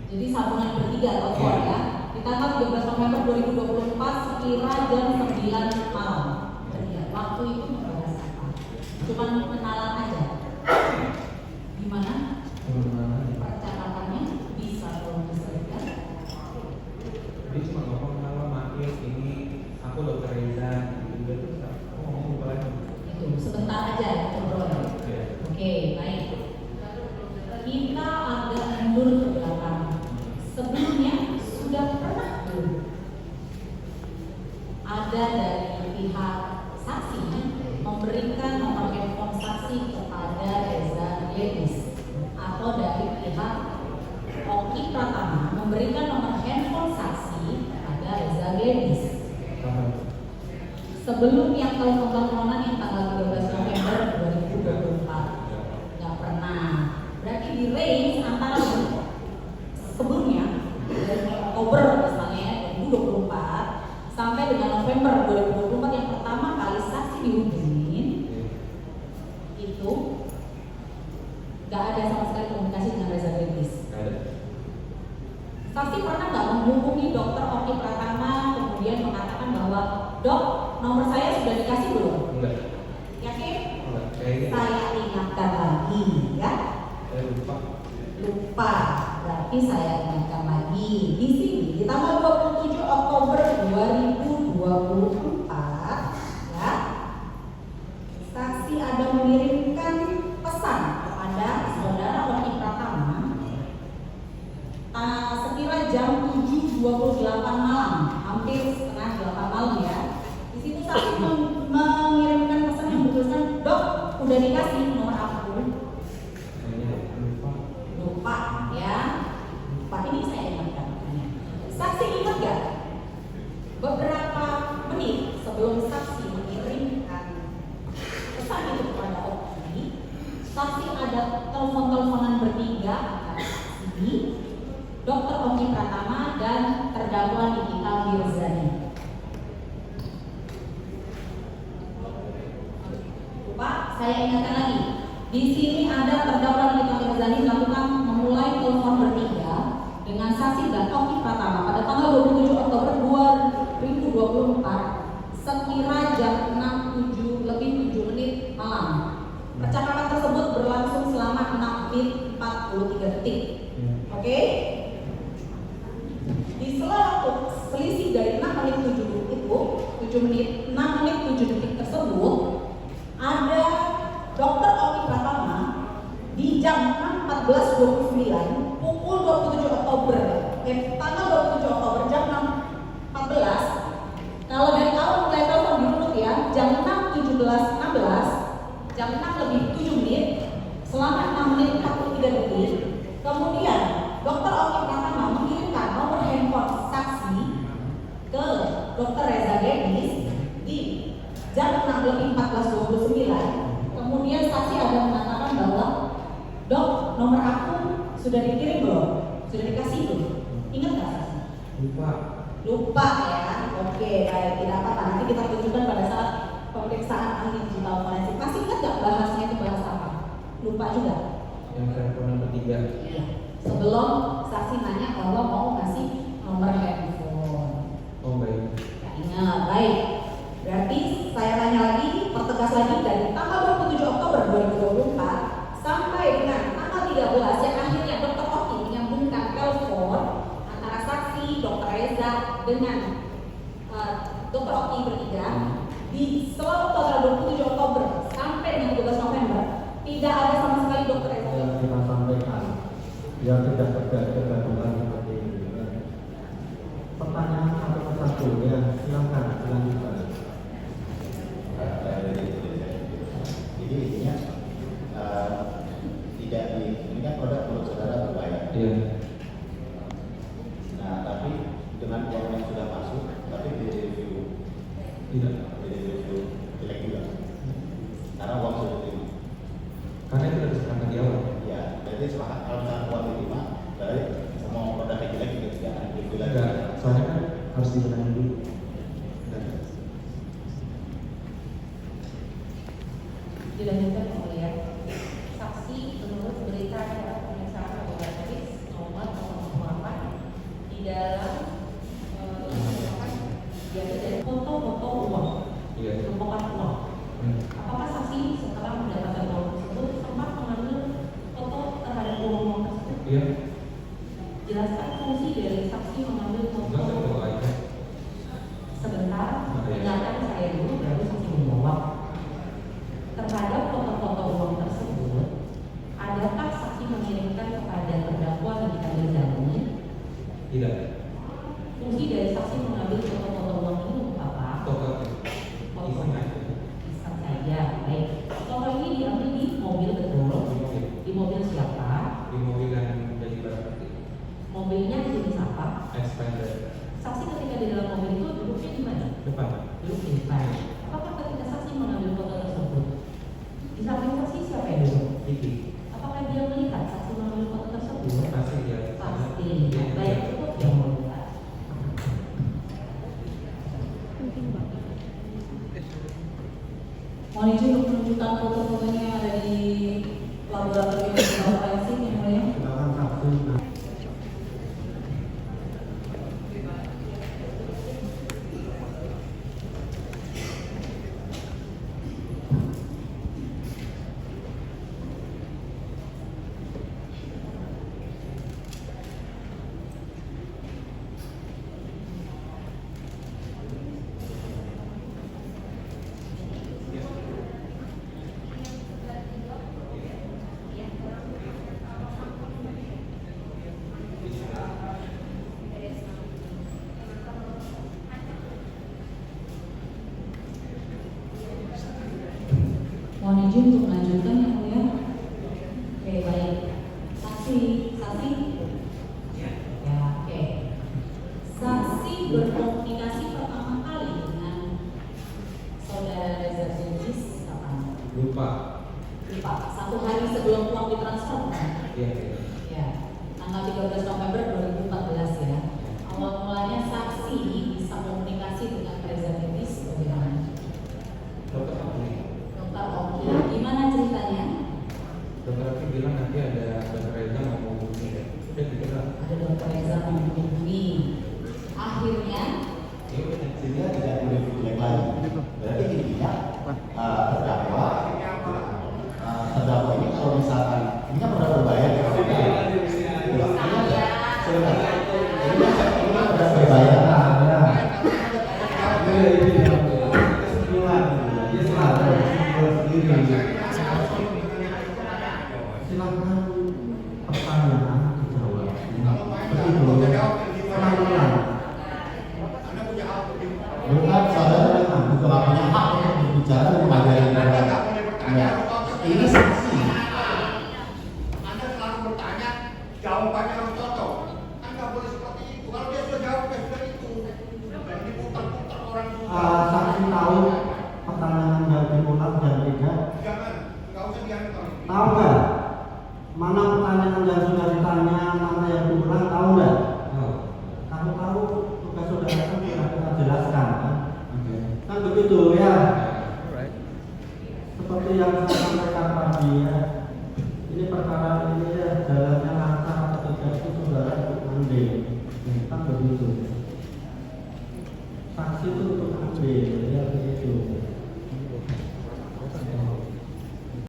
Jadi sambungan bertiga atau ya. Di tanggal 13 November 2024 sekira jam 9 malam. Waktu itu membahas apa? Cuman kenalan aja. Gimana? Percakapannya bisa kalau misalnya. Dia cuma ngomong kalau makin ini aku dokter Reza gitu terus aku ngomong apa lagi? Itu sebentar aja ya ngobrol. Oke, baik. Kita agak mundur ke belakang. Sebelumnya sudah pernah belum ada dari pihak saksi memberikan nomor handphone saksi kepada Reza Gladys atau dari pihak Oki Pratama memberikan nomor handphone saksi kepada Reza Gladys sebelum yang teleponan yang tanggal 13 November 2024? Nggak pernah. Berarti di range antara sebelumnya dari Oktober misalnya 2024 sampai dengan November 2024 yang pertama kali saksi dihubungin itu nggak ada sama sekali komunikasi dengan Reza Gladys. Saksi pernah nggak menghubungi dokter Oki Pratama kemudian mengatakan bahwa dok nomor saya sudah dikasih belum? Enggak. Yakin? Enggak. Saya ingatkan lagi ya. Lupa. Berarti saya ingatkan lagi di sini di tanggal 27 Oktober 2024 ya. Saksi ada mengirimkan pesan kepada saudara Oki Pratama sekira jam 7.28 malam, hampir setengah 8 malam ya. Di situ saksi mengirimkan pesan yang bertuliskan, dok, udah dikasih nomor aku. Lupa ya. Pak ini saya ingatkan. Saksi ingat gak? Beberapa menit sebelum saksi mengirimkan pesan itu kepada Oki, saksi ada telepon-teleponan bertiga antara saksi, Dr. Oki Pratama dan terdakwa Nikita Mirzani. Pak, saya ingatkan lagi. Di sini ada terdakwa Nikita Mirzani melakukan memulai telepon bertiga dengan saksi dan Oki Pratama pada tanggal 27 Oktober 2024 sekira jam 6.07 malam. Percakapan tersebut berlangsung selama 6 menit 43 detik. Oke? Di sela waktu selisih dari 6 menit 7 detik itu, 6 menit 7 detik tersebut, ada Dr. Oki Pratama di jam 14.29 pukul 27 Oktober, tanggal 27 Oktober jam 6.14. Kalau dari awal mulai telepon dirunut ya, jam 6.16, jam 6 lebih 7 menit, selama 6 menit 43 detik. Kemudian Dr. Oki Pratama mengirimkan nomor handphone saksi ke Dr. Reza Gladys di jam 6.14.29. Kemudian saksi ada mengatakan bahwa dok, nomor aku sudah dikirim belum? Sudah dikasih belum? Ingat nggak saksi? Lupa ya. Oke, baik, tidak apa-apa. Nanti kita tunjukkan pada saat pemeriksaan ahli digital forensik. Masih ingat nggak bahasnya itu bahas apa? Lupa juga. Yang telepon bertiga. Iya. Sebelum saksi nanya bahwa mau ngasih nomor handphone. Oh baik. Ya, ingat, baik. Berarti saya tanya lagi, pertegas lagi dari tanggal 27 Oktober 2024 sampai dengan tanggal 13 yang akhirnya Dr. Oki menyambungkan telepon antara saksi Dr. Reza dengan Dr. Oki bertiga di setelah tanggal 27 Oktober sampai dengan 13 November tidak ada sama sekali Dr. Reza. Yang kita sampaikan yang tidak terjadi kegaduhan seperti ini. Pertanyaan satu persatu ya, silakan dilanjutkan. Jadi intinya tidak ini kan produk saudara berbayar. Iya. Nah tapi dengan uang yang sudah masuk, tapi di review Tidak. jelek juga. Karena uang sudah diterima. Karena itu sudah disepakati di awal. Ya, jadi sepakat kalau misalnya uang diterima, berarti semua produk yang jelek juga tidak akan diterima lagi. Enggak. Soalnya kan harus dibenahi dulu. Jelaskan fungsi dari saksi mengambil Enggak, saya foto. bawa aja. Sebentar, dengarkan saya dulu baru saksi menjawab. Terhadap foto-foto uang tersebut, adakah saksi mengirimkan kepada terdakwa Nikita Mirzani? Tidak. Fungsi dari saksi mengambil foto-foto uang ini untuk apa? Foto Foto. iseng aja. Iseng saja, baik. Foto ini diambil di mobil betul? Di mobil. Di mobil siapa? Di mobil yang jadi barang bukti. Mobilnya jenis apa? Expander. Saksi ketika di dalam mobil itu duduknya di mana? Depan. Duduk di depan. Apakah ketika saksi mengambil foto tersebut, di samping saksi siapa yang duduk? Iki. Apakah dia melihat saksi mengambil foto tersebut? Pasti dia. Pasti. Dia. Baik, cukup yang melihat. Mohon izin untuk menunjukkan foto-fotonya yang ada di laboratorium forensik yang mulia. Silakan saksi. Mohon izin untuk melanjutkan yang mulia. Oke, baik. Saksi. Ya, oke. Saksi berkomunikasi pertama kali dengan saudara Reza Jengis kapan? Lupa. Lupa. 1 hari sebelum uang ditransfer kan? Iya. Ya, tanggal 13 November 2014 ya. Awal mulanya saksi bisa komunikasi dengan Reza Jengis bagaimana? Dokter apa nih? Dokter Oki, gimana ceritanya? Dokter Oki bilang nanti ada dokter Reza mau menghubungi. Udah gitu lah. Ada dokter Reza menghubungi. Akhirnya Ya udah. Sehingga tidak boleh jelek lagi. Berarti intinya terdakwa ini kalau misalkan ini kan pernah berbayar ya. Sebentar. Ini kan pernah berbayar. Silakan pertanyaan dijawab. Begitu. Penanggulan. Bukan saudara kan juga nggak punya hak untuk berbicara dan mengajari ya. Ini saksi. Anda selalu bertanya, jawabannya harus cocok. Kan nggak boleh seperti itu. Kalau dia sudah jawab, ya sudah itu. Dan diputar-putar orang semua. Saksi tahu pertanyaan yang diulang dan tidak. Jangan, nggak usah diantar. Tahu nggak? Mana pertanyaan yang sudah ditanya, mana yang diulang, tahu nggak? Oh. Kamu tahu tugas saudara kan sudah kita jelaskan kan? Oke. Kan begitu ya. Alright. Seperti yang saya sampaikan tadi ya. Ini perkara